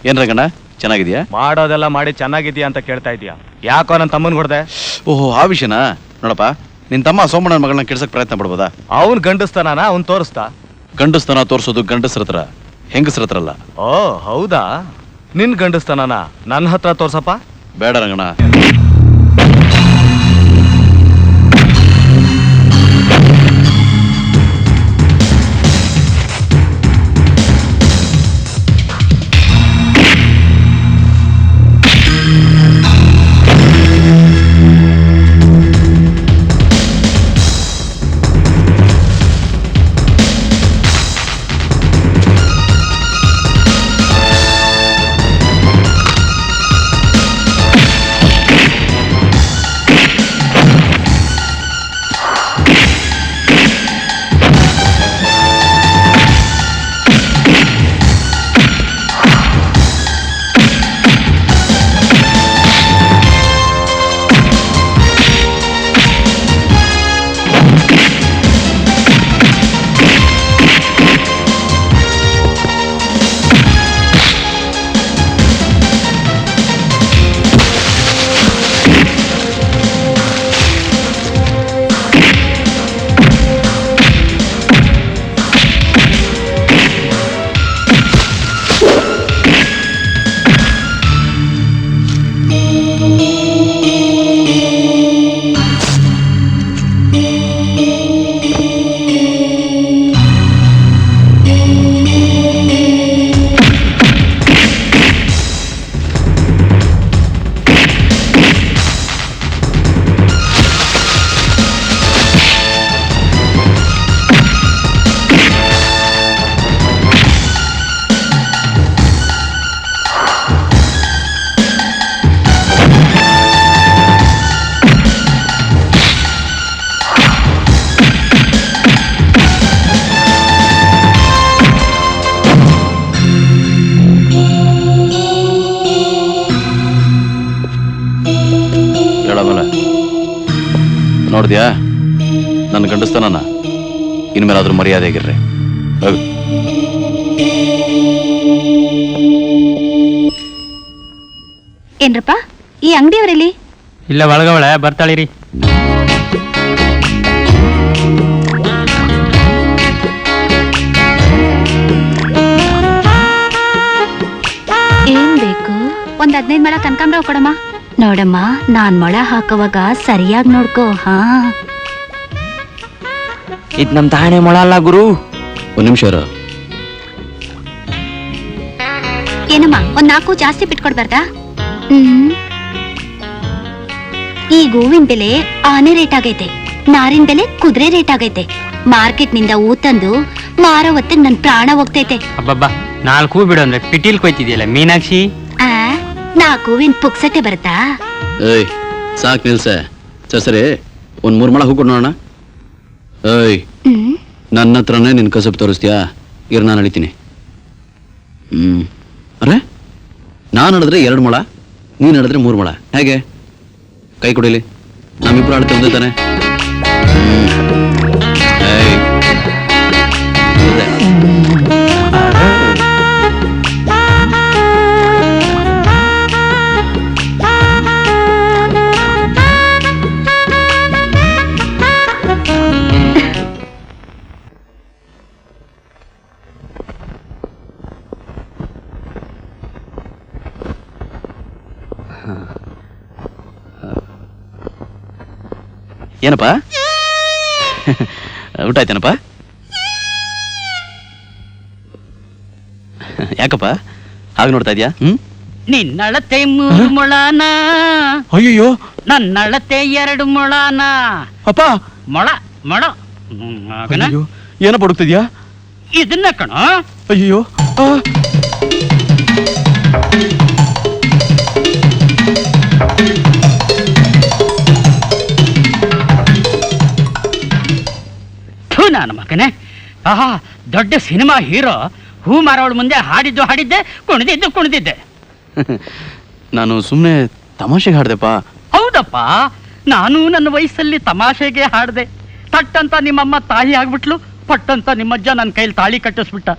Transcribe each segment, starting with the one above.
ಏನ್ ರಂಗಣ್ಣ ಚೆನ್ನಾಗಿದ್ಯಾ? ಮಾಡೋದೆಲ್ಲ ಮಾಡಿ ಚೆನ್ನಾಗಿದ್ಯಾ ಅಂತ ಕೇಳ್ತಾ ಇದೀಯಾ? ಯಾಕೋ ನನ್ನ ತಮ್ಮನ್ ಕೊಡ್ದೆ? ಓಹೋ ಆ ವಿಷಯನಾ? ನೋಡಪ್ಪ, ನಿನ್ ತಮ್ಮ ಸೋಮಣ್ಣನ ಮಗಳನ್ನ ಕೆಡ್ಸಕ್ ಪ್ರಯತ್ನ ಪಡ್ಬೋದಾ? ಅವ್ನ್ ಗಂಡಸ್ತಾನ, ಅವ್ನ್ ತೋರಿಸ್ತಾ? ಗಂಡಸ್ತನ ತೋರ್ಸೋದು ಗಂಡಸ್ರ ಹತ್ರ, ಹೆಂಗಸ್ರ ಹತ್ರ ಅಲ್ಲ. ಓ ಹೌದಾ? ನಿನ್ ಗಂಡಸ್ತಾನ ನನ್ನ ಹತ್ರ ತೋರ್ಸಪ್ಪ. ಬೇಡ ರಂಗಣ್ಣ. ನೋಡಿದ್ಯಾ ನನ್ನ ಗಂಡಸ್ತನ? ಇನ್ಮೇಲಾದ್ರೂ ಮರ್ಯಾದೆಗಿರ್ರಿ. ಏನ್ರಪ್ಪ ಈ ಅಂಗಡಿಯವರಲ್ಲಿ? ಇಲ್ಲ ಒಳಗವಳೆ ಬರ್ತಾಳಿರಿ. ಏನ್ ಬೇಕು? ಒಂದ್ 15 ಮೊಳ ಕನಕಾಂಬರ ಕೊಡಮ್ಮ. ನೋಡಮ್ಮ, ನಾನ್ ಮೊಳ ಹಾಕುವಾಗ ಸರಿಯಾಗಿ ನೋಡ್ಕೋ. ಹಾ, ಇದ್ ನಮ್ ತಾಣೆ ಮೊಳ ಅಲ್ಲ ಗುರು. ಒಂದ್ ನಿಮಿಷ. ಏನಮ್ಮ, ಒಂದ್ 4 ಜಾಸ್ತಿ ಬಿಟ್ಕೊಡ್ಬಾರ್ದಾ? ಈ ಗೋವಿನ ಬೆಲೆ ಆನೆ ರೇಟ್ ಆಗೈತೆ, ನಾರಿನ ಬೆಲೆ ಕುದುರೆ ರೇಟ್ ಆಗೈತೆ. ಮಾರ್ಕೆಟ್ ನಿಂದ ಹೂ ತಂದು ಮಾರೋ ಹೊತ್ತಿಗೆ ನನ್ ಪ್ರಾಣ ಹೋಗ್ತೈತೆ. ಅಬ್ಬಬ್ಬಾ, 4 ಹೂ ಬಿಡು ಅಂದ್ರೆ ಪಿಟೀಲ್ ಕೊಯ್ತಿದ್ಯಲ್ಲ ಮೀನಾಕ್ಷಿ. 4 ಹೂವಿನ ಪುಕ್ಸಟ್ಟೆ ಬರುತ್ತಾ? ಏಯ್ ಸಾಕ್ ನಿಲ್ಸೆ. ಸರಿ, ಒಂದ್ 3 ಮೊಳ ಹೂ ಕೊಡ್ ನೋಡೋಣ. ಏಯ್, ನನ್ನ ಹತ್ರನೇ ನಿನ್ ಕಸಬ್ ತೋರಿಸ್ತೀಯಾ? ಇರ್ ನಾನು ಅಳಿತೀನಿ. ಅರೆ, ನಾನು ನಡೆದ್ರೆ 2 ಮೊಳ, ನೀನ್ ನಡೆದ್ರೆ 3 ಮೊಳ. ಹೇಗೆ? ಕೈ ಕೊಡಿಲಿ, ನಮ್ಮಿಬ್ರು ಅಳತೆ ಒಂದೇ ತಾನೆ. ಏನಪ್ಪ, ಊಟ ಆಯ್ತೇನಪ್ಪ? ಯಾಕಪ್ಪ ಹಾಗೆ ನೋಡ್ತಾ ಇದ್ಯಾ? ನಿನ್ನಳತೆ 3 ಮೊಳನ, ಅಯ್ಯೋ ನನ್ನಳತೆ 2 ಮೊಳನ. ಅಪ್ಪ, ಮೊಳ ಮೊಳ ಏನಪ್ಪ ಹುಡುಕ್ತಿದ್ಯಾ? ಇದನ್ನ ಕಣ. ಅಯ್ಯೋ, ನನ್ನ ಮಗನೇ, ಆಹಾ, ದೊಡ್ಡ ಸಿನಿಮಾ ಹೀರೋ ಹೂ ಮಾರೋಳ ಮುಂದೆ ಹಾಡಿದ್ದೆ, ಕುಣಿದಿದ್ದೆ. ನಾನು ಸುಮ್ಮನೆ ತಮಾಷೆಗೆ ಹಾಡ್ದೆಪ್ಪ. ಹೌದಪ್ಪ, ನಾನು ನನ್ನ ವಯಸ್ಸಲ್ಲಿ ತಮಾಷೆಗೆ ಹಾಡ್ದೆ. ತಟ್ಟಂತ ನಿಮ್ಮಮ್ಮ ತಾಯಿ ಆಗ್ಬಿಟ್ಲು, ಪಟ್ಟಂತ ನಿಮ್ಮಜ್ಜ ನನ್ನ ಕೈಲಿ ತಾಳಿ ಕಟ್ಟಿಸ್ಬಿಟ್ಟ.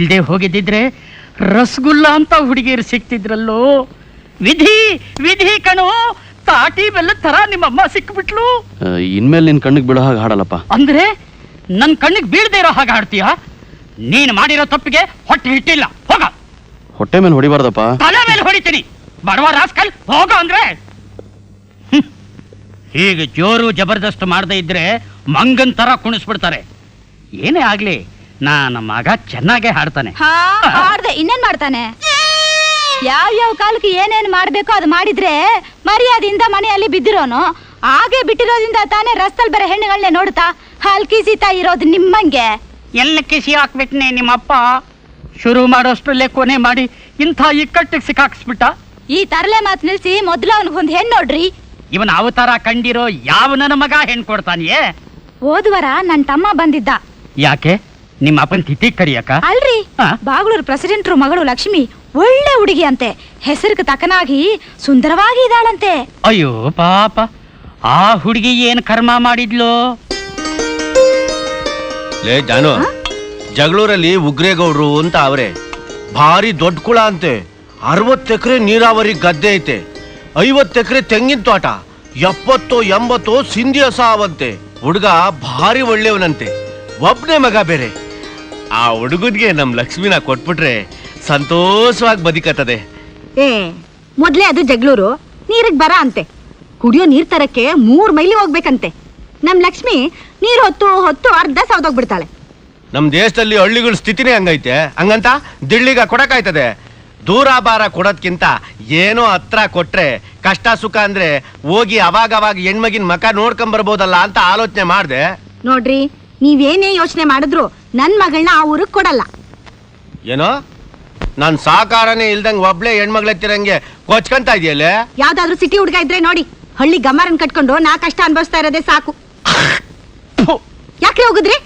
ಇಲ್ದೆ ಹೋಗಿದ್ದಿದ್ರೆ ರಸಗುಲ್ಲ ಅಂತ ಹುಡುಗಿಯರು ಸಿಕ್ತಿದ್ರಲ್ಲೋ. ವಿಧಿ ವಿಧಿ ಕಣೋ, ತಾಟಿ ಬೆಲ್ಲ ತರ ನಿಮ್ಮಮ್ಮ ಸಿಕ್ಬಿಟ್ಲು. ಇನ್ಮೇಲೆ ನಿನ್ ಕಣ್ಣಿಗೆ ಬೀಳೋ ಹಾಗೆ ಹಾಡಲ್ಲಪ್ಪ. ಅಂದ್ರೆ ನನ್ ಕಣ್ಣಿಗೆ ಬೀಳದೆ ಇರೋ ಹಾಗೆ ಹಾಡ್ತೀಯ? ನೀನ್ ಮಾಡಿರೋ ತಪ್ಪಿಗೆ ಹೊಟ್ಟೆ ಹಿಟ್ಟಿಲ್ಲ, ಹೋಗ. ಹೊಟ್ಟೆ ಮೇಲೆ ಹೊಡಿಬಾರ್ದಪ್ಪ. ತಲೆ ಮೇಲೆ ಹೊಡಿತೀನಿ, ಬಡವ ರಾಸ್ಕಲ್, ಹೋಗ ಅಂದ್ರೆ. ಹೀಗೆ ಜೋರು ಜಬರ್ದಸ್ತ್ ಮಾಡದೇ ಇದ್ರೆ ಮಂಗನ್ ತರ ಕುಣಿಸ್ಬಿಡ್ತಾರೆ. ಏನೇ ಆಗ್ಲಿ, ನನ್ನ ಮಗ ಚೆನ್ನಾಗೇ ಹಾಡ್ತಾನೆ. ಹಾಡ್ದೆ ಇನ್ನೇನ್ ಮಾಡ್ತಾನೆ? ಯಾವ ಕಾಲಕ್ಕೆ ಏನೇನ್ ಮಾಡ್ಬೇಕೋ ಅದು ಮಾಡಿದ್ರೆ ಮರ್ಯಾದೆಯಿಂದ ಮನೆಯಲ್ಲಿ ಬಿದ್ದಿರೋನು. ಹಾಗೆ ಬಿಟ್ಟಿರೋದ್ರಿಂದ ತಾನೇ ರಸ್ತಲ್ ಬೇರೆ ಹೆಣ್ಣುಗಳನ್ನೇ ನೋಡ್ತಾ ಹಲ್ಕಿಸಿತಾ ಇರೋದು ನಿಮ್ಮಂಗೆ. ಎಲ್ಲ ಕಿಸಿ ಹಾಕ್ಬಿಟ್ನೆ ನಿಮ್ಮಪ್ಪ. ಶುರು ಮಾಡೋಷ್ಟ್ರಲ್ಲೇ ಕೊನೆ ಮಾಡಿ ಇಂಥ ಇಕ್ಕಟ್ಟಿಗೆ ಸಿಕ್ಕಾಕ್ಸ್ಬಿಟ್ಟ. ಈ ತರಲೆ ಮಾತು ನಿಲ್ಸಿ ಮೊದ್ಲು ಅವನಿಗೊಂದು ಹೆಣ್ಣು ನೋಡ್ರಿ. ಇವನ ಅವತಾರ ಕಂಡಿರೋ ಯಾವ ನನ್ನ ಮಗ ಹೆಣ್ ಕೊಡ್ತಾನಿಯೇ? ಹೋದ್ವರ ನನ್ ತಮ್ಮ ಬಂದಿದ್ದ. ಯಾಕೆ? ನಿಮ್ಮ ಅಪ್ಪನ್ ತಿಥಿ ಕರಿಯಕ? ಅಲ್ರಿ, ಹಾ? ಬಾಗ್ಲೂರ್ ಪ್ರೆಸಿಡೆಂಟ್ರು ಮಗಳು ಲಕ್ಷ್ಮಿ ಒಳ್ಳೆ ಹುಡುಗಿ ಅಂತೆ. ಹೆಸರಿಗೆ ತಕ್ಕನಾಗಿ ಸುಂದರವಾಗಿ ಇದ್ದಾಳಂತೆ. ಅಯ್ಯೋ ಪಾಪ, ಆ ಹುಡುಗಿ ಏನ್ ಕರ್ಮ ಮಾಡಿದ್ಲು? ಲೇ ಜಾನು, ಜಗಳೂರಲ್ಲಿ ಉಗ್ರೇಗೌಡ್ರು ಅಂತ ಅವರೇ, ಭಾರಿ ದೊಡ್ಡ ಕುಳ ಅಂತೆ. 60 ಎಕರೆ ನೀರಾವರಿ ಗದ್ದೆ ಐತೆ, 50 ಎಕರೆ ತೆಂಗಿನ ತೋಟ, 70-80 ಸಿಂಧಿ ಸಾವಂತೆ. ಹುಡುಗ ಭಾರಿ ಒಳ್ಳೆಯವನಂತೆ, ಒಬ್ನೇ ಮಗ ಬೇರೆ. ಆ ಹುಡುಗನ್ಗೆ ನಮ್ ಲಕ್ಷ್ಮಿನ ಕೊಟ್ಬಿಟ್ರೆ ಸಂತೋಷವಾಗಿ ಬದುಕತ್ತದೆ. ಮೊದ್ಲೇ ಅದು ಜಗಳೂರು, ನೀರಿಗೆ ಬರ ಅಂತೆ. ಕುಡಿಯೋ ನೀರ್ ತರಕ್ಕೆ 3 ಮೈಲಿ ಹೋಗ್ಬೇಕಂತೆ. ನಮ್ ಲಕ್ಷ್ಮಿ ನೀರ್ ಹೊತ್ತು ಹೊತ್ತು ಅರ್ಧ ಸೌದೋಗ್ಬಿಡ್ತಾಳೆ. ನಮ್ ದೇಶದಲ್ಲಿ ಹಳ್ಳಿಗಳ ಸ್ಥಿತಿನೇ ಹಂಗೈತೆ. ಹಂಗಂತ ದಿಳ್ಳಿಗ ಕೊಡಕಾಯ್ತದೆ? ದೂರ ಬಾರ ಕೊಡೋದ್ಕಿಂತ ಏನೋ ಹತ್ರ ಕೊಟ್ರೆ ಕಷ್ಟ ಸುಖ ಅಂದ್ರೆ ಹೋಗಿ ಅವಾಗವಾಗ ಹೆಣ್ಮಗಿನ ಮಕ ನೋಡ್ಕೊಂಬರ್ಬೋದಲ್ಲ ಅಂತ ಆಲೋಚನೆ ಮಾಡ್ದೆ. ನೋಡ್ರಿ, ನೀವೇನೇ ಯೋಚನೆ ಮಾಡಿದ್ರು ನನ್ ಮಗಳನ್ನ ಆ ಊರಿಗೆ ಕೊಡಲ್ಲ. ಏನೋ ನಾನ್ ಸಾಕಾರನೇ ಇಲ್ದಂಗ್ ಒಬ್ಳೆ ಹೆಣ್ಮಗ್ಳೆತ್ತಿರಂಗೆ ಕೊಚ್ಕಂತ ಇದೆಯಲ್ಲೇ. ಯಾವ್ದಾದ್ರು ಸಿಟಿ ಹುಡುಗ ಇದ್ರೆ ನೋಡಿ, ಹಳ್ಳಿ ಗಮಾರನ್ ಕಟ್ಕೊಂಡು ನಾ ಕಷ್ಟ ಅನ್ಭವಿಸ್ತಾ ಇರೋದೇ ಸಾಕು. ಯಾಕ್ರೆ ಹೋಗುದ್ರಿ?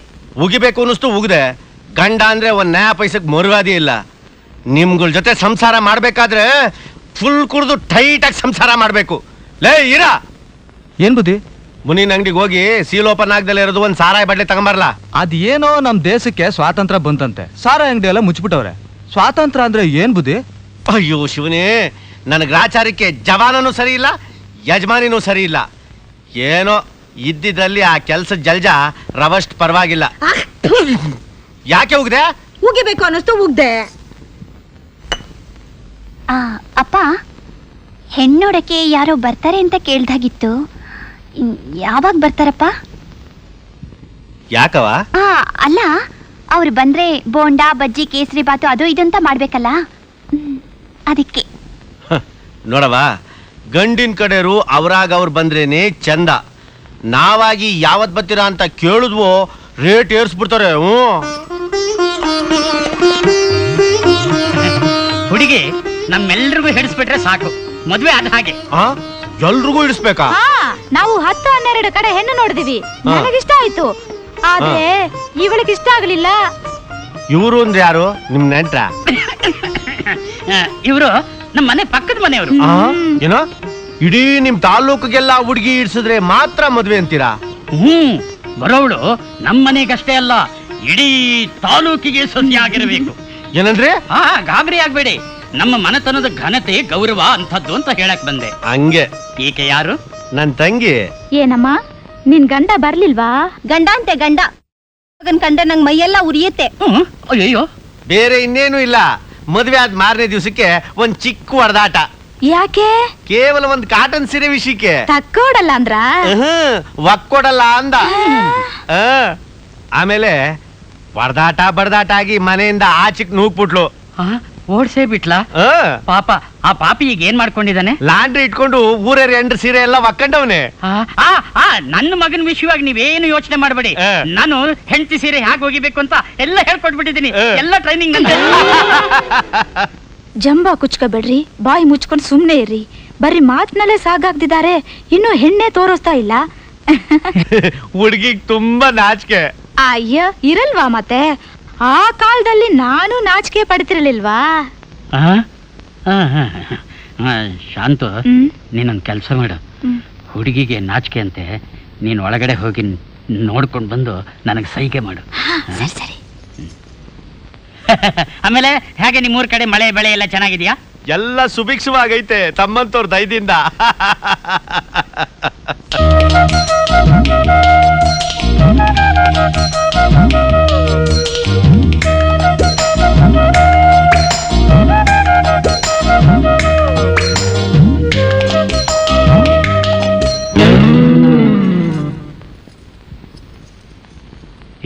ಉಗಿಬೇಕು ಅನ್ನಿಸ್ತು ಉಗ್ದೆ. ಗಂಡ ಅಂದ್ರೆ ಒಂದ್ ನ್ಯಾ ಪೈಸಕ್ ಮರುವಾದಿ ಇಲ್ಲ. ನಿಮ್ಗಳ ಜೊತೆ ಸಂಸಾರ ಮಾಡ್ಬೇಕಾದ್ರೆ ಫುಲ್ ಕುಡ್ದು ಟೈಟ್ ಆಗಿ ಸಂಸಾರ ಮಾಡ್ಬೇಕು. ಲೇ ಇರ, ಏನ್ ಬುದ್ಧಿ? ಮುನಿನ ಅಂಗಡಿಗೆ ಹೋಗಿ ಸೀಲ್ ಓಪನ್ ಆಗ್ದಲ್ಲೇ ಇರೋದು ಒಂದ್ ಸಾರಾಯಿ ಬಡ್ಲೆ ತಗೊಂಬರ್ಲಾ. ಅದೇನೋ ನಮ್ ದೇಶಕ್ಕೆ ಸ್ವಾತಂತ್ರ್ಯ ಬಂತಂತೆ, ಸಾರ ಅಂಗಡಿ ಎಲ್ಲ ಮುಚ್ಚಿಬಿಟ್ಟವ್ರೆ. ಸ್ವಾತಂತ್ರ್ಯ ಅಂದ್ರೆ ಏನ್ ಬುದ್ಧಿ? ಅಯ್ಯೋ ಶಿವನೇ, ನನ್ನ ಗ್ರಾಚಾರಕ್ಕೆ ಜವಾನನೂ ಸರಿ ಇಲ್ಲ, ಯಜಮಾನಿನೂ ಸರಿ ಇಲ್ಲ. ಏನೋ ಇದ್ದಿದ್ರಲ್ಲಿ ಆ ಕೆಲ್ಸ ಜಲ್ಜ ರವಸ್ಟ್ ಪರವಾಗಿಲ್ಲ. ಯಾಕೆ ಹೋಗಿದೆ? ಉಗಿಬೇಕು ಅನ್ನಿಸ್ತು ಉಗ್ದೆ. ಅಪ್ಪ, ಹೆಣ್ಣೋಡಕ್ಕೆ ಯಾರೋ ಬರ್ತಾರೆ ಅಂತ ಕೇಳ್ದಾಗಿತ್ತು. ಯಾವಾಗ ಬರ್ತಾರಪ್ಪ? ಯಾಕವ? ಅಲ್ಲ, ಅವ್ರು ಬಂದ್ರೆ ಬೋಂಡಾ ಬಜ್ಜಿ ಕೇಸರಿ ಬಾತು ಅದು ಇದು ಅಂತ ಮಾಡ್ಬೇಕಲ್ಲ, ಅದಕ್ಕೆ. ನೋಡವ, ಗಂಡಿನ ಕಡೆಯವರು ಅವ್ರಾಗ ಅವ್ರು ಬಂದ್ರೇನೆ ಚಂದ. ನಾವಾಗಿ ಯಾವತ್ ಬರ್ತೀರಾ ಅಂತ ಕೇಳಿದ್ವೋ ರೇಟ್ ಏರ್ಸ್ಬಿಡ್ತಾರೆ. ಹುಡುಗಿ ನಮ್ಮೆಲ್ರಿಗೂ ಹಿಡಿಸ್ಬಿಟ್ರೆ ಸಾಕು, ಮದ್ವೆ ಆದ ಹಾಗೆ. ಎಲ್ರಿಗೂ ಇಡಿಸ್ಬೇಕಾ? ನಾವು 10-12 ಕಡೆ ಹೆಣ್ಣು ನೋಡಿದಿವಿ, ನನಗಿಷ್ಟ ಆಯ್ತು. ಆದ್ರೆ ಇವಳಿಗೆ ಇಷ್ಟ ಆಗ್ಲಿಲ್ಲ. ಇವರು ಅಂದ್ರೆ ಯಾರು? ನಿಮ್ ನೆಂಟ್ರ? ಇವರು ನಮ್ಮ ಮನೆ ಪಕ್ಕದ ಮನೆಯವರು. ಏನೋ ಇಡೀ ನಿಮ್ ತಾಲೂಕಿಗೆಲ್ಲ ಹುಡುಗಿ ಇಡ್ಸಿದ್ರೆ ಮಾತ್ರ ಮದ್ವೆ ಅಂತೀರಾ? ಬರೋವಳು ನಮ್ಮ ಮನೆಗಷ್ಟೇ ಅಲ್ಲ, ಇಡೀ ತಾಲೂಕಿಗೆ ಸೊಸೆ ಆಗಿರಬೇಕು. ಏನಂದ್ರೆ? ಗಾಬರಿ ಆಗ್ಬೇಡಿ, ನಮ್ಮ ಮನೆತನದ ಘನತೆ ಗೌರವ ಅಂಥದ್ದು ಅಂತ ಹೇಳಕ್ ಬಂದೆ. ಹಂಗೆ. ಈಕೆ ಯಾರು? ನನ್ ತಂಗಿ. ಏನಮ್ಮ, ನಿನ್ ಗಂಡ ಬರ್ಲಿಲ್ವಾ? ಗಂಡ ಅಂತೆ ಗಂಡ. ಕಂಡ್ರೆ ನಂಗ್ ಮೈಯೆಲ್ಲ ಉರಿಯುತ್ತೆ. ಅಯ್ಯೋ, ಬೇರೆ ಇನ್ನೇನು ಇಲ್ಲ. ಮದ್ವೆ ಆದ ಮಾರನೇ ದಿವಸಕ್ಕೆ ಒಂದ್ ಚಿಕ್ಕ ಹೊಡೆದಾಟ. ಯಾಕೆ? ಕೇವಲ ಒಂದ್ ಕಾಟನ್ ಸೀರೆ ವಿಷಯಕ್ಕೆ. ತಕ್ಕೋಡಲ್ಲ ಅಂದ್ರ? ಒಕ್ಕೊಡಲ್ಲ ಅಂದ. ಆಮೇಲೆ ಹೊಡೆದಾಟ ಬಡದಾಟ ಆಗಿ ಮನೆಯಿಂದ ಆಚಿಕ್ ನೂಗ್ಬಿಟ್ಲು. ಓಡ್ಸೇ ಬಿಟ್ಲಾ? ಪಾಪ, ಆ ಪಾಪಿ ಈಗ ಏನ್ ಮಾಡ್ಕೊಂಡಿದ್ದಾನೆ? ಲಾಂಡ್ರಿ ಇಟ್ಕೊಂಡು ಊರೇ ಎಂಡ್ರ ಸೀರೆ ಎಲ್ಲ ಒಕ್ಕೊಂಡವನೆ. ನನ್ನ ಮಗನ ವಿಷಯವಾಗಿ ನೀವೇನು ಯೋಚನೆ ಮಾಡಬೇಡಿ. ನಾನು ಹೆಂಡತಿ ಸೀರೆ ಹೇಗೆ ಹೋಗಿಬೇಕು ಅಂತ ಎಲ್ಲ ಹೇಳ್ಕೊಟ್ಬಿಟ್ಟಿದ್ದೀನಿ. ಎಲ್ಲ ಟ್ರೈನಿಂಗ್ ಅಂತ. ಜಂಬ ಕುಚ್ಕೋಬೇಡ್ರಿ, ಬಾಯಿ ಮುಚ್ಕೊಂಡು ಸುಮ್ನೆ ಇರ್ರಿ. ಬರ್ರಿ ಮಾತ್ನಲ್ಲೇ ಸಾಗಾಗ್ದಿದ್ದಾರೆ, ಇನ್ನು ಹೆಣ್ಣೆ ತೋರಿಸ್ತಾ ಇಲ್ಲ. ಹುಡುಗಿಗ್ ತುಂಬಾ ನಾಚಿಕೆ. ಅಯ್ಯ, ಇರಲ್ವಾ ಮತ್ತೆ? ಆ ಕಾಲದಲ್ಲಿ ನಾನು ನಾಚಿಕೆ ಪಡ್ತಿರ್ಲಿಲ್ವಾ? ಶಾಂತು, ನೀನೊಂದು ಕೆಲಸ ಮಾಡು. ಹುಡುಗಿಗೆ ನಾಚಿಕೆ ಅಂತೆ, ನೀನು ಒಳಗಡೆ ಹೋಗಿ ನೋಡ್ಕೊಂಡು ಬಂದು ನನಗೆ ಸೈಗೆ ಮಾಡು. ಸರಿ ಸರಿ. ಆಮೇಲೆ ಹೇಗೆ ನಿಮ್ಮೂರ್ ಕಡೆ ಮಳೆ ಬೆಳೆ ಎಲ್ಲ ಚೆನ್ನಾಗಿದ್ಯಾ? ಎಲ್ಲ ಸುಭಿಕ್ಷವಾಗೈತೆ ತಮ್ಮಂತವ್ರ ದಯದಿಂದ.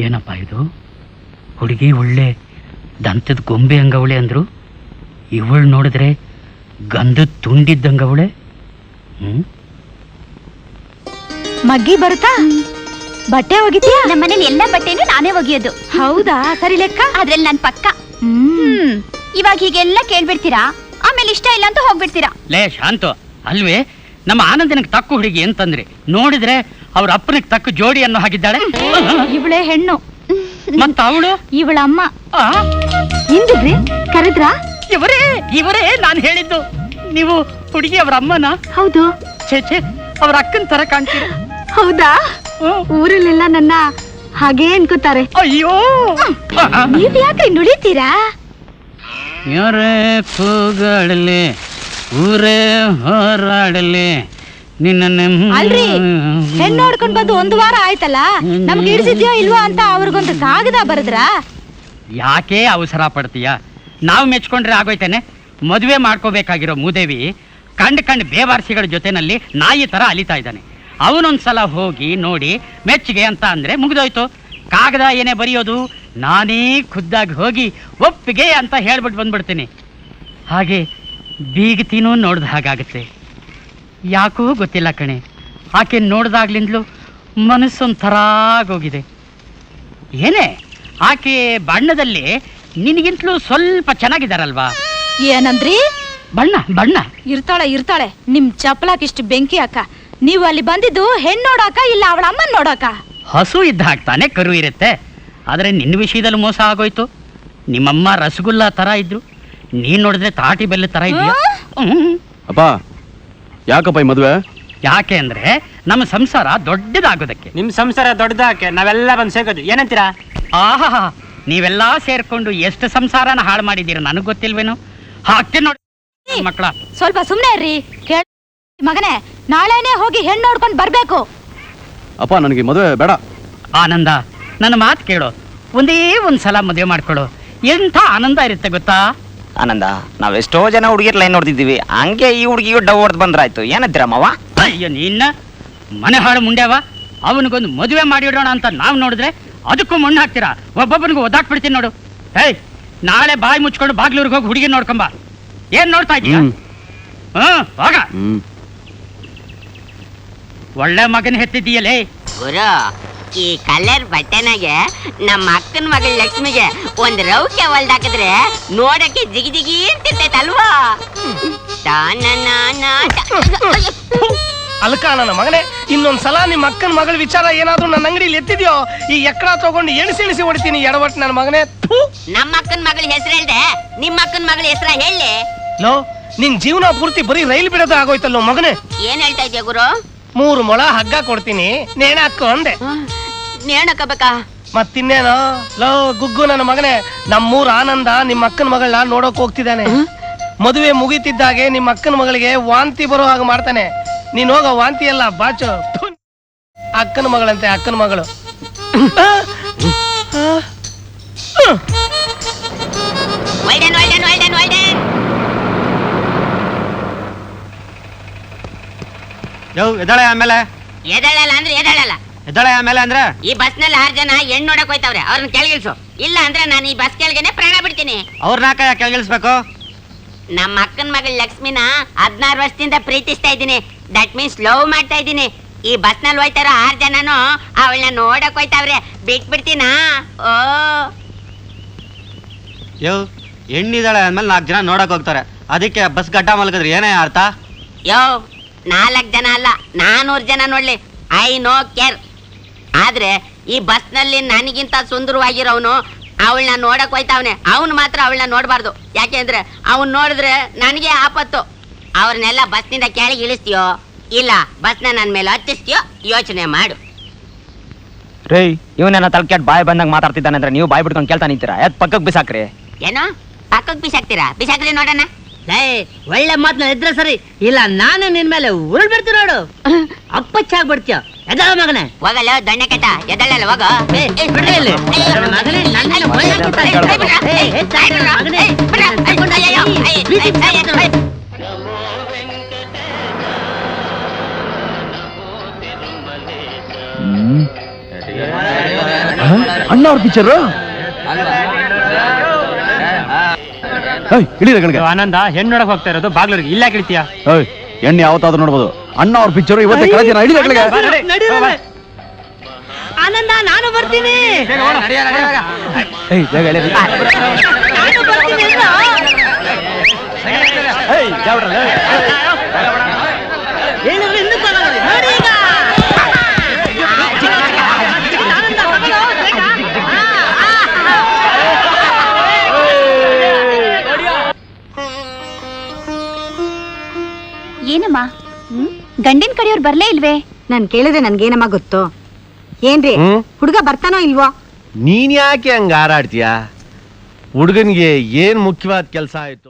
ಏನಪ್ಪ ಇದು? ಹುಡುಗಿ ಒಳ್ಳೆ ದಂತದ ಗೊಂಬೆ ಹಂಗವಳೆ ಅಂದ್ರು, ಇವಳು ನೋಡಿದ್ರೆ ಗಂಧದ ತುಂಡಿದ್ದಂಗವಳೆ. ಮಗ್ಗಿ ಬರುತ್ತಾ? ಬಟ್ಟೆ ಒಗಿತೀಯಾ? ನಮ್ಮ ಮನೇಲಿ ಎಲ್ಲ ಬಟ್ಟೆನೂ ನಾನೇ ಒಗಿಯೋದು. ಹೌದಾ? ಸರಿ ಲೆಕ್ಕ. ಅದ್ರಲ್ಲಿ ನನ್ ಪಕ್ಕ. ಇವಾಗ ಹೀಗೆಲ್ಲ ಕೇಳ್ಬಿಡ್ತೀರಾ, ಆಮೇಲೆ ಇಷ್ಟ ಇಲ್ಲ ಅಂತ ಹೋಗ್ಬಿಡ್ತೀರಾ. ಲೇ ಶಾಂತು, ಅಲ್ವೇ ನಮ್ಮ ಆನಂದನಿಗೆ ತಕ್ಕ ಹುಡುಗಿ ಅಂತಂದ್ರೆ ನೋಡಿದ್ರೆ ಅವ್ರ ಅಪ್ಪನಿಗೆ ತಕ್ಕ ಜೋಡಿ ಅನ್ನೋ ಹಾಗಿದ್ದಾಳೆ. ಇವಳೇ ಹೆಣ್ಣು, ಮತ್ತ ಅವಳು ಇವಳ ಅಮ್ಮ. ಹಿಂದಿದ್ರಿ ಕರೆದ್ರಾ? ಇವರೇ ಇವರೇ ನಾನು ಹೇಳಿದ್ದು. ನೀವು ಹುಡುಗಿ ಅವ್ರ ಅಮ್ಮನ? ಹೌದು. ಛೇ ಛೇ, ಅವ್ರ ಅಕ್ಕನ ತರ ಕಾಣ್ತೀರ. ಹೌದಾ? ಊರಲ್ಲೆಲ್ಲ ನನ್ನ ಹಾಗೇ ಅನ್ಕೋತಾರೆ. ಅಯ್ಯೋ, ನೀವ್ ಯಾಕೆ ನುಡಿತೀರಾ? ಯಾರೇ ಕೂಗಾಡಲಿ, ಊರೇ ಹೋರಾಡಲಿ, ಅಲ್ರಿ, ಹೆಣ್ಣು ನೋಡ್ಕೊಂಡ್ ಬಂದು 1 ವಾರ ಆಯ್ತಲ್ಲ, ನಮ್ಗೆ ಹಿಡಿಸಿದ್ಯೋ ಇಲ್ವೋ ಅಂತ ಅವ್ರಿಗೊಂದು ಕಾಗದ ಬರದ್ರಾ? ಯಾಕೆ ಅವಸರ ಪಡ್ತೀಯ? ನಾವು ಮೆಚ್ಕೊಂಡ್ರೆ ಆಗೋಯ್ತೇನೆ. ಮದುವೆ ಮಾಡ್ಕೋಬೇಕಾಗಿರೋ ಮೂದೇವಿ ಕಂಡು ಬೇವಾರ್ಸಿಗಳ ಜೊತೆನಲ್ಲಿ ನಾಯಿ ತರ ಅಲಿತಾ ಇದ್ದಾನೆ. ಅವನೊಂದ್ಸಲ ಹೋಗಿ ನೋಡಿ ಮೆಚ್ಚುಗೆ ಅಂತ ಅಂದ್ರೆ ಮುಗಿದೋಯ್ತು. ಕಾಗದ ಏನೇ ಬರೆಯೋದು, ನಾನೇ ಖುದ್ದಾಗಿ ಹೋಗಿ ಒಪ್ಪಿಗೆ ಅಂತ ಹೇಳ್ಬಿಟ್ಟು ಬಂದ್ಬಿಡ್ತೀನಿ. ಹಾಗೆ ಬೀಗತಿನೂ ನೋಡ್ದ ಹಾಗಾಗತ್ತೆ. ಯಾಕೋ ಗೊತ್ತಿಲ್ಲ ಕಣೆ, ಆಕೆ ನೋಡ್ದಾಗ್ಲಿಂದಲೂ ಮನಸ್ಸೊಂಥರ ಆಗೋಗಿದೆ. ಏನೇ ಆಕೆ ಬಣ್ಣದಲ್ಲಿ ನಿನಗಿಂತಲೂ ಸ್ವಲ್ಪ ಚೆನ್ನಾಗಿದ್ದಾರಲ್ವಾ? ಏನಂದ್ರಿ? ಬಣ್ಣ ಬಣ್ಣ ಇರ್ತಾಳೆ. ನಿಮ್ ಚಪ್ಪಲಾಕಿಷ್ಟು ಬೆಂಕಿ ಅಕ್ಕ. ನೀವು ಅಲ್ಲಿ ಬಂದಿದ್ದು ಹೆಣ್ಣು ನೋಡಾಕ ಇಲ್ಲ ಅವಳ ಅಮ್ಮನ್ ನೋಡಾಕ? ಹಸು ಇದ್ದ ಹಾಕ್ತಾನೆ ಕರು ಇರುತ್ತೆ. ಆದರೆ ನಿನ್ನ ವಿಷಯದಲ್ಲಿ ಮೋಸ ಆಗೋಯ್ತು. ನಿಮ್ಮಮ್ಮ ರಸಗುಲ್ಲ ತರ ಇದ್ರು, ನೀನ್ ನೋಡಿದ್ರೆ ತಾಟಿ ಬೆಲ್ಲ ತರ ಇದೆಯಾ? ಅಪ್ಪ, ಯಾಕಪ್ಪ ಈ ಮದುವೆ? ಯಾಕೆ ಅಂದ್ರೆ ನಮ್ಮ ಸಂಸಾರ ದೊಡ್ಡದಾಗೋದಕ್ಕೆ. ನಿಮ್ ಸಂಸಾರ ದೊಡ್ಡದಾಕೆ ನಾವೆಲ್ಲ ಬಂದು ಸೇಗೋದು, ಏನಂತೀರಾ? ಆಹಾ, ನೀವೆಲ್ಲಾ ಸೇರ್ಕೊಂಡು ಎಷ್ಟು ಸಂಸಾರನ ಹಾಳು ಮಾಡಿದ್ದೀರ ನನಗ್ ಗೊತ್ತಿಲ್ವೇನು? ಹಾಕ್ತಿ ನೋಡಿ ಮಕ್ಕಳ. ಸ್ವಲ್ಪ ಸುಮ್ನೆ ಇರ್ರಿ. ಮಗನೇ, ನಾಳೆನೆ ಹೋಗಿ ಹೆಣ್ಣು ನೋಡ್ಕೊಂಡು ಬರ್ಬೇಕು. ಅಪ್ಪ, ನನಗೆ ಮದುವೆ ಬೇಡ. ಆನಂದ, ನನ್ನ ಮಾತು ಕೇಳು. ಒಂದೇ ಒಂದ್ಸಲ ಮದುವೆ ಮಾಡ್ಕೊಳ್ಳು. ಎಂಥ ಆನಂದ ಇರುತ್ತೆ ಗೊತ್ತಾ? ಆನಂದ, ನಾವೆಷ್ಟೋ ಜನ ಹುಡುಗಿರ್ ಲೈನ್ ನೋಡ್ತಿದ್ದೀವಿ, ಹಂಗೆ ಈ ಹುಡುಗಿಗೂ ಡವ್ ಹೊಡೆದು ಬಂದ್ರಾಯ್ತು. ಏನಂತೀರ ಮಾವ? ಅಯ್ಯೋ ನಿನ್ನ ಮನೆ ಹಾಳು ಮುಂಡ್ಯಾವ. ಅವನಿಗೊಂದು ಮದುವೆ ಮಾಡಿಡೋಣ ಅಂತ ನಾವ್ ನೋಡಿದ್ರೆ ಅದಕ್ಕೂ ಮಣ್ಣು ಹಾಕ್ತೀರಾ. ಒಬ್ಬೊಬ್ಬನಿಗೂ ಒದಾಕ್ಬಿಡ್ತೀನಿ ನೋಡು. ಏಯ್, ನಾಳೆ ಬಾಯಿ ಮುಚ್ಕೊಂಡು ಬಾಗ್ಲೂರ್ಗೆ ಹೋಗಿ ಹುಡುಗಿ ನೋಡ್ಕೊಂಬ. ಏನ್ ನೋಡ್ತಾ ಇದೀಯ? ಹೋಗ. ಒಳ್ಳೆ ಮಗನ ಹೆತ್ತಿದೀಯಲೇ. ಗುರು, ಈ ಕಲರ್ ಬಟ್ಟೆನಾಗೆ ನಮ್ಮ ಅಕ್ಕನ ಮಗಳ ಲಕ್ಷ್ಮಿಗೆ ಒಂದ್ ರೌಕೆ ಹೊಲ್ದಾಕಿದ್ರೆ ನೋಡಕ್ಕೆ ಜಿಗಿ ಜಿಗಿ ಅಂತಿರ್ತೈತಲ್ವಾ? ಅಲ್ಕ ನನ್ನ ಮಗನೇ, ಇನ್ನೊಂದ್ಸಲ ನಿಮ್ಮ ಅಕ್ಕನ ಮಗಳ ವಿಚಾರ ಏನಾದ್ರೂ ನನ್ನ ಅಂಗಡಿಲಿ ಎತ್ತಿದ್ಯೋ, ಈ ಎಕ್ಕಡ ತಗೊಂಡು ಎಣಿಸಿ ಹೊಡಿತೀನಿ ಎಡವಟ್ ನನ್ನ ಮಗನೇ. ನಮ್ಮ ಅಕ್ಕನ ಮಗಳ ಹೆಸರು ಹೇಳ್ದೆ, ನಿಮ್ಮ ಅಕ್ಕನ ಮಗಳ ಹೆಸರ ಹೇಳಿ. ಲೋ, ನಿನ್ ಜೀವನ ಪೂರ್ತಿ ಬರೀ ರೈಲ್ ಬಿಡೋದು ಆಗೋಯ್ತಲ್ಲೋ ಮಗನೇ. ಏನ್ ಹೇಳ್ತಾ ಇದ್ಯಾ ಗುರು? 3 ಮೊಳ ಹಗ್ಗ ಕೊಡ್ತೀನಿ, ನೇಣ ಹಾಕು ಅಂದೆ. ನೇಣಕಬೇಕಾ? ಮತ್ತಿನ್ನೇನೋ. ಲೋ ಗುಗ್ಗು ನನ್ನ ಮಗನೇ, ನಮ್ಮೂರ್ ಆನಂದ ನಿಮ್ಮ ಅಕ್ಕನ ಮಗಳನ್ನ ನೋಡೋಕ್ ಹೋಗ್ತಿದ್ದಾನೆ. ಮದುವೆ ಮುಗಿತಿದ್ದಾಗೆ ನಿಮ್ಮ ಅಕ್ಕನ ಮಗಳಿಗೆ ವಾಂತಿ ಬರೋ ಹಾಗೆ ಮಾಡ್ತಾನೆ. ನೀನ್ ಹೋಗೋ ವಾಂತಿ ಎಲ್ಲ ಬಾಚು. ಅಕ್ಕನ ಮಗಳಂತೆ, ಅಕ್ಕನ ಮಗಳು. ಎದಳೆ ಆಮೇಲೆ ಎದಳಲ್ಲ ಅಂದ್ರೆ ಎದಳಲ್ಲ. ಎದಳೆ ಆಮೇಲೆ ಅಂದ್ರೆ ಈ ಬಸ್ ನಲ್ಲಿ 6 ಜನ ಹೆಣ್ಣು ನೋಡಕ್ ಹೋಯ್ತವ್ರೆ, ಅವ್ರನ್ನ ಕೆಳಗಿಳಿಸು. ಇಲ್ಲ ಅಂದ್ರೆ ನಾನು ಈ ಬಸ್ ಕೆಳಗೆನೆ ಪ್ರಾಣ ಬಿಡ್ತೀನಿ. ಅವ್ರನ್ನ ಕೆಳಗಿಳಿಸ್ಬೇಕು. ನಮ್ಮ ಅಕ್ಕನ ಮಗಳ ಲಕ್ಷ್ಮಿನ 16 ವರ್ಷದಿಂದ ಪ್ರೀತಿಸ್ತಾ ಇದ್ದೀನಿ. ದಟ್ ಮೀನ್ಸ್ ಲವ್ ಮಾಡ್ತಾ ಇದ್ದೀನಿ. ಈ ಬಸ್ ನಲ್ಲಿ ಹೋಯ್ತಾರ 6 ಜನನು ಅವಳನ್ನ ನೋಡಕ್ ಹೋಯ್ತಾವ್ರೆ, ಬಿಟ್ಬಿಡ್ತೀನಾ? ಓ, ಹೆಣ್ಣಿದಾಳೆ ಅಂದ್ಮೇಲೆ 4 ಜನ ನೋಡಕ್ ಹೋಗ್ತಾರೆ, ಅದಕ್ಕೆ ಬಸ್ ಗಡ್ಡ ಮಲ್ಗಿದ್ರೆ ಏನೇ ಅರ್ಥ? 4 ಜನ ಅಲ್ಲ, 400 ಜನ ನೋಡ್ಲಿ, ಐ ನೋ ಕೇರ್. ಆದ್ರೆ ಈ ಬಸ್ ನಲ್ಲಿ ನನಗಿಂತ ಸುಂದರವಾಗಿರೋನು ಅವಳನ್ನ ನೋಡಕ್ ಹೋಯ್ತಾವನೆ. ಅವನು ಮಾತ್ರ ಅವಳನ್ನ ನೋಡ್ಬಾರ್ದು. ಯಾಕೆ ಅಂದ್ರೆ ಅವನ್ ನೋಡಿದ್ರೆ ನನಗೆ ಆಪತ್ತು. ಅವ್ರನ್ನೆಲ್ಲ ಬಸ್ನಿಂದ ಕೆಳಗೆ ಇಳಿಸ್ತೀಯೋ ಇಲ್ಲ ಬಸ್ನ ನನ್ ಮೇಲೆ ಹತ್ತಿಸ್ತೀಯೋ ಯೋಚನೆ ಮಾಡು. ರೇ, ಇವನೇನ ತಲೆ ಕೆಟ್ಟ ಬಾಯ್ ಬಂದಂಗ ಮಾತಾಡ್ತಿದ್ದಾನೆ ಅಂದ್ರೆ ನೀವು ಬಾಯ್ ಬಿಡ್ಕೊಂಡು ಕೇಳ್ತಾ ನಿಂತೀರಾ? ಯಾಕೆ ಪಕ್ಕಕ್ಕೆ ಬಿಸಾಕ್ರಿ? ಏನೋ ಪಕ್ಕಕ್ಕೆ ಬಿಸಾಕ್ತೀರಾ? ಬಿಸಾಕ್ರಿ ನೋಡೋಣ. ಒಳ್ಳೆ ಮಾತನ್ನ ಇದ್ರೆ ಸರಿ, ಇಲ್ಲ ನಾನು ನಿನ್ ಮೇಲೆ ಉರುಳ್ಬಿಡ್ತೀನಿ ನೋಡು. ಅಪ್ಪಚ್ಚಾಗ್ಬಿಡ್ತೀಯ ಎದ ಮಗನೇ. ಹೋಗಲ್ಲ ದೊಣ್ಣೆ ಕೆಟ್ಟ ಎದಳಲ್ಲ ಹೋಗೋ. ಬಿಡ್ರಿ ಇಲ್ಲಿ. ನನ್ನ ಮಗನೇ, ನನ್ನೆಲ್ಲ ಒಳ್ಳೆ ಕೂತಾನೆ. ಹೆಚ್ಚಾಗಿ ನನ್ನ ಮಗನೇ. ಪ್ರೀತಿ ಸಾಕ್ತಾನೆ. ಅಣ್ಣ ಅವ್ರ ಪಿಕ್ಚರ್ ಇಳಿದ ಆನಂದ ಹೆಣ್ಣು ನೋಡಕ್ ಹೋಗ್ತಾ ಇರೋದು ಬಾಗ್ಲೂರಿಗೆ ಇಲ್ಲ ಕಿಳಿತೀಯ. ಎಣ್ಣೆ ಯಾವತ್ತಾದ್ರೂ ನೋಡ್ಬೋದು. ಅಣ್ಣ ಅವ್ರ ಪಿಕ್ಚರ್ ಇವತ್ತೇ ಕಳೆದಿನ ಇಳಿದ ನಡೀರಲ್ಲ. ಆನಂದ ನಾನು ಬರ್ತೀನಿ. ನಾನು ಬರ್ತೀನಿ ಅಂದ. ಹೇಳಿದ್ರೆ ಇನ್ನೂ ಬರಲ್ಲ. ನೋಡಿ ಈಗ. ಆನಂದ ಮಗಳು, ಬೇಗ. ಏನಮ್ಮ ಗಂಡಿನ ಕಡೆಯವ್ರು ಬರ್ಲೇ ಇಲ್ವೇ? ನಾನ್ ಕೇಳಿದ್ರೆ ನನ್ಗೇನಮ್ಮ ಗೊತ್ತು. ಏನ್ರಿ ಹುಡುಗ ಬರ್ತಾನೋ ಇಲ್ವೋ? ನೀನ್ ಯಾಕೆ ಹಂಗ ಹಾರಾಡ್ತೀಯ? ಹುಡುಗನ್ಗೆ ಏನ್ ಮುಖ್ಯವಾದ ಕೆಲಸ ಆಯ್ತು?